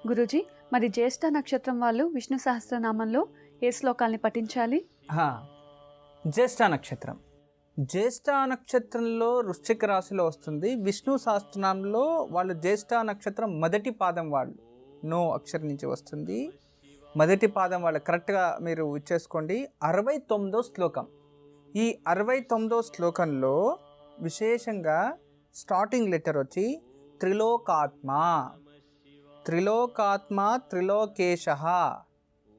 గురూజీ, మరి జ్యేష్ఠ నక్షత్రం వాళ్ళు విష్ణు సహస్రనామంలో ఏ శ్లోకాల్ని పఠించాలి? జ్యేష్ఠ నక్షత్రం. జ్యేష్ఠ నక్షత్రంలో వృశ్చిక రాశిలో వస్తుంది. విష్ణు సహస్రనామంలో వాళ్ళు జ్యేష్ఠ నక్షత్రం మొదటి పాదం వాళ్ళు నో అక్షరం నుంచి వస్తుంది. మొదటి పాదం వాళ్ళు కరెక్ట్గా మీరు ఇచ్చేసుకోండి. 69వ శ్లోకం. ఈ 69వ శ్లోకంలో విశేషంగా స్టార్టింగ్ లెటర్ వచ్చి త్రిలోకాత్మ, త్రిలోకాత్మ త్రిలోకేశ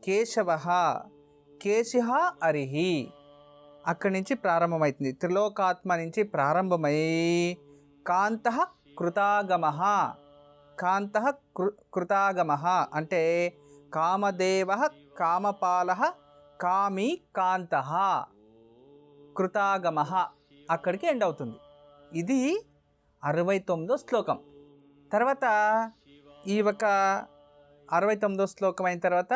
కేశవ కేశిహ హరిహి, అక్కడి నుంచి ప్రారంభమవుతుంది. త్రిలోకాత్మ నుంచి ప్రారంభమై కాంతః కృతాగమః, కాంతః కృతాగమః అంటే కామదేవః కామపాలః కామీ కాంతః కృతాగమః, అక్కడికి ఎండ్ అవుతుంది. ఇది 69వ శ్లోకం. తర్వాత ఈ ఒక 69వ శ్లోకం అయిన తర్వాత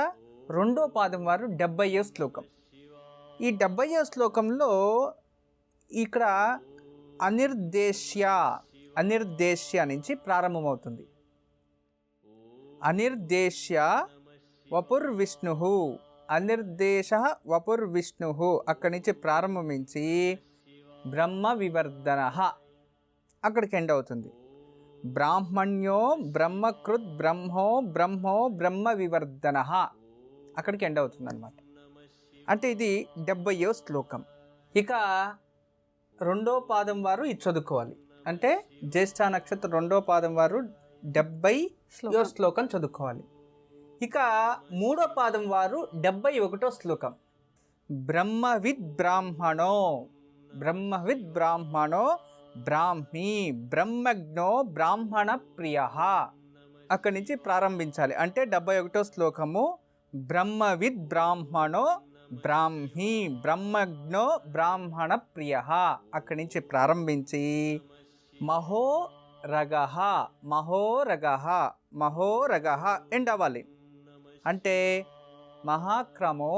రెండో పాదం వారు 70వ శ్లోకం. ఈ 70వ శ్లోకంలో ఇక్కడ అనిర్దేశ్య, అనిర్దేశ్య నుంచి ప్రారంభమవుతుంది. అనిర్దేశ్య వపుర్విష్ణు, అనిర్దేశ వపుర్విష్ణు, అక్కడి నుంచి ప్రారంభించి బ్రహ్మ వివర్ధన అక్కడికి ఎండ్ అవుతుంది. బ్రాహ్మణ్యో బ్రహ్మకృత్ బ్రహ్మో బ్రహ్మో బ్రహ్మ వివర్ధన, అక్కడికి ఎండ్ అవుతుంది అన్నమాట. అంటే ఇది 70వ శ్లోకం. ఇక రెండో పాదం వారు ఇది చదువుకోవాలి. అంటే జ్యేష్ఠ నక్షత్రం రెండో పాదం వారు 70వ శ్లోకం చదువుకోవాలి. ఇక మూడో పాదం వారు 71వ శ్లోకం. బ్రహ్మవిద్ బ్రాహ్మణో, బ్రహ్మవిద్ బ్రాహ్మణో బ్రాహ్మీ బ్రహ్మజ్ఞో బ్రాహ్మణ ప్రియ, అక్కడి నుంచి ప్రారంభించాలి. అంటే 71వ శ్లోకము బ్రహ్మవిద్ బ్రాహ్మణో బ్రాహ్మీ బ్రహ్మజ్ఞో బ్రాహ్మణ ప్రియ, అక్కడి నుంచి ప్రారంభించి మహోరగః, మహోరగః మహోరగః ఎండ్ అవ్వాలి. అంటే మహాక్రమో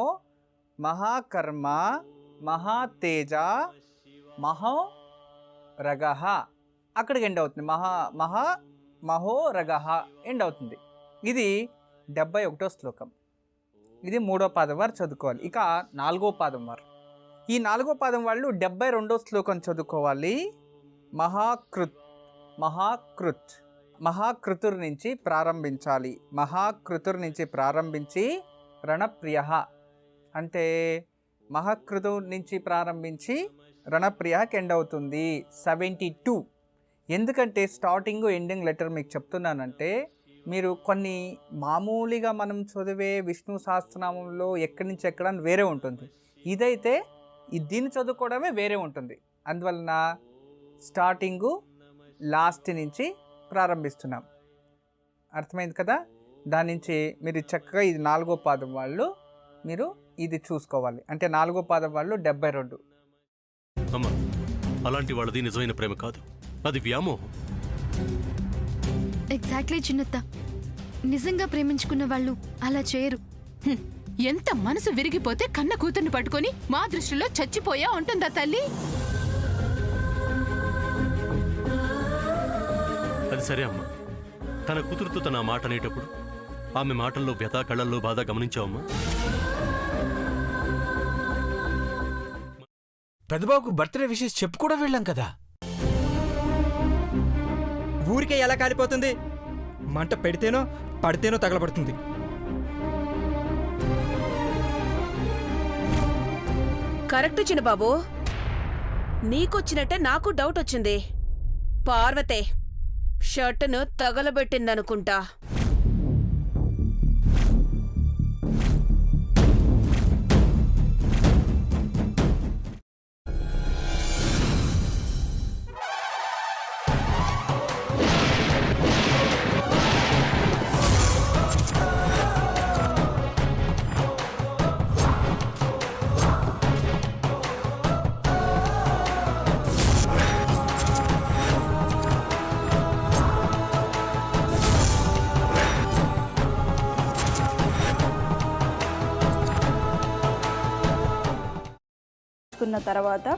మహాకర్మ మహాతేజ మహోరగః, అక్కడికి ఎండ్ అవుతుంది. మహోరగః ఎండ్ అవుతుంది. ఇది 71వ శ్లోకం. ఇది మూడో పాదం వారు చదువుకోవాలి. ఇక నాలుగో పాదం వారు, ఈ నాలుగో పాదం వాళ్ళు 72వ శ్లోకం చదువుకోవాలి. మహాకృత్, మహాకృత్ మహాకృతుర్ నుంచి ప్రారంభించాలి. మహాకృతుర్ నుంచి ప్రారంభించి రణప్రియ, అంటే మహాకృతు నుంచి ప్రారంభించి రణప్రియకి ఎండ్ అవుతుంది. 72. ఎందుకంటే స్టార్టింగ్ ఎండింగ్ లెటర్ మీకు చెప్తున్నానంటే మీరు కొన్ని మామూలుగా మనం చదివే విష్ణు సహస్రనామంలో ఎక్కడి నుంచి ఎక్కడ వేరే ఉంటుంది. ఇదైతే దీన్ని చదువుకోవడమే వేరే ఉంటుంది. అందువలన స్టార్టింగు లాస్ట్ నుంచి ప్రారంభిస్తున్నాం. అర్థమైంది కదా? దాని నుంచి మీరు చక్కగా ఇది నాలుగో పాదం వాళ్ళు మీరు ఇది చూసుకోవాలి. అంటే నాలుగో పాదం వాళ్ళు 72. అమ్మ, అలాంటి వాళ్ళది నిజమైన ప్రేమ కాదు, అది వ్యామోహం. ఎగ్జాక్ట్లీ చిన్నత్త, నిజంగా ప్రేమించుకున్న వాళ్ళు అలా చేయరు. ఎంత మనసు విరిగిపోతే కన్న కూతుర్ని పట్టుకొని మా దృష్టిలో చచ్చిపోయా ఉంటుందా తల్లి? అది సరే అమ్మా, తన కూతురుతో తన మాట అనేటప్పుడు ఆమె మాటల్లో వ్యథ, కళ్ళల్లో బాధ గమనించావమ్మా? పెద్దబాబుకు బర్త్డే విషెస్ చెప్పు కూడా వెళ్ళాం కదా. ఊరికే ఎలా కాలిపోతుంది? మంట పెడితేనో పడితేనో తగలబడుతుంది. కరెక్ట్ చిన్నబాబు, నీకొచ్చినట్టే నాకు డౌట్ వచ్చింది. పార్వతే షర్టును తగలబెట్టిందనుకుంటా. తర్వాత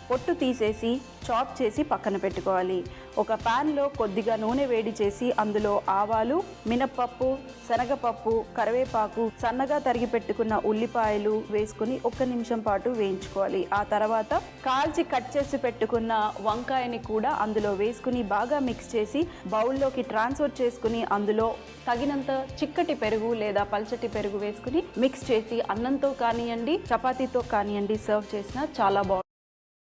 పొట్టు తీసేసి చాప్ చేసి పక్కన పెట్టుకోవాలి. ఒక ప్యాన్లో కొద్దిగా నూనె వేడి చేసి అందులో ఆవాలు, మినప్పప్పు, శనగపప్పు, కరివేపాకు, సన్నగా తరిగి పెట్టుకున్న ఉల్లిపాయలు వేసుకుని 1 నిమిషం పాటు వేయించుకోవాలి. ఆ తర్వాత కాల్చి కట్ చేసి పెట్టుకున్న వంకాయని కూడా అందులో వేసుకుని బాగా మిక్స్ చేసి బౌల్లోకి ట్రాన్స్ఫర్ చేసుకుని అందులో తగినంత చిక్కటి పెరుగు లేదా పల్చటి పెరుగు వేసుకుని మిక్స్ చేసి అన్నంతో కానివ్వండి, చపాతీతో కానివ్వండి సర్వ్ చేసినా చాలా బాగుంటుంది.